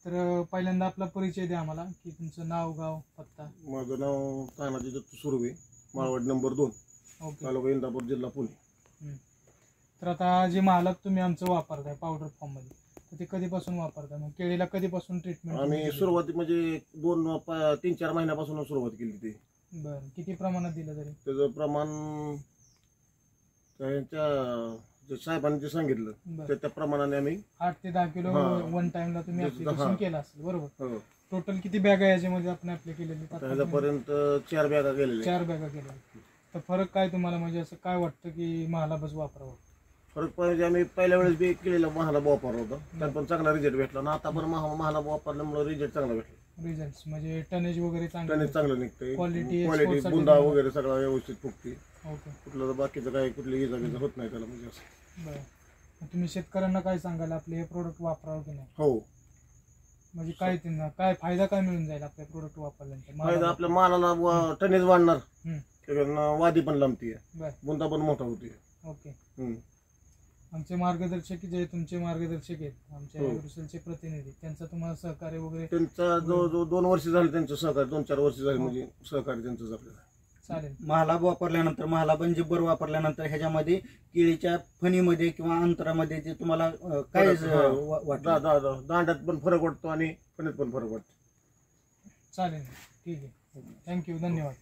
तर पहिल्यांदा आपला परिचय द्या आम्हाला, की तुमचं नाव, गाव, पत्ता. माझं नाव तानाजी दत्त सुर्वे, माळवाडी नंबर 2, ओके. तालुका इंदापूर, जिल्हा पुणे. तर आता जे मालक तुम्ही आमचं वापरताय पावडर फॉर्म मध्ये, तर ते कधीपासून वापरताय? मग केळीला कधीपासून ट्रीटमेंट? आम्ही सुरुवाती म्हणजे 3-4 महिन्यापासून सुरुवात केली ती. बरं, किती प्रमाणात दिलं तरी? त्याचं प्रमाण त्यांच्या जे साहेबांनी जे सांगितलं बरं, त्या प्रमाणाने आम्ही 8 ते 10 किलो हा. वन टाइमला तुम्ही ऍप्लिकेशन केलं असेल, बरोबर? हो, टोटल किती बॅगा याच्यामध्ये आपण अप्लाय केलेली? त्याच्यापर्यंत 4 बॅगा गेलेल्या. 4 बॅगा केल्या. तर फरक काय तुम्हाला, म्हणजे असं काय वाटतं की महालाभच वापरावं? फरक पाहिजे, आम्ही पहिल्या वेळेस बी केलेला महालाभ वापरला होता, त्यात पण चांगला रिझल्ट भेटला ना. आता पण महालाभ वापरल्यामुळे रिझल्ट चांगला भेटला. रिझल्ट म्हणजे टनेज वगैरे त्याने चांगलं निघतंय, Quality, क्वालिटी, export बुंदा साठी वगैरे सगळा व्यवस्थित फुगते. ओके. कुठलं तर बाकीचं काय कुठली इजा बिजा होत नाही त्याला, म्हणजे असं. बरं, मग तुम्ही शेतकऱ्यांना काय सांगाल, आपले हे प्रोडक्ट वापरावं की नाही? हो, म्हणजे काय त्यांना काय फायदा काय मिळून जाईल आपले प्रोडक्ट वापरल्यानंतर? फायदा आपल्या मालाला टनेज वाढणार, हम्म. त्याच्यानं वादी पण लांबतीये, बरं, बुंदा पण मोठा होते. ओके. आमचे मार्गदर्शक जे तुमचे मार्गदर्शक आहेत, आमच्या हो. ॲग्रोसेलचे प्रतिनिधी, त्यांचं तुम्हाला सहकार्य वगैरे त्यांचा जवळजवळ 2 वर्ष झाले त्यांचं सहकार्य, 2-4 वर्ष झाले म्हणजे सहकार्य त्यांचं आपल्याला. चालेल? महालाभ वापरल्यानंतर, महालाभ जिब्बर वापरल्यानंतर ह्याच्यामध्ये केळीच्या फणीमध्ये किंवा अंतरामध्ये जे तुम्हाला काय वाटतं? दांड्यात पण फरक वाटतो आणि फणीत पण फरक वाटतो. चालेल, ठीक आहे. थँक्यू, धन्यवाद.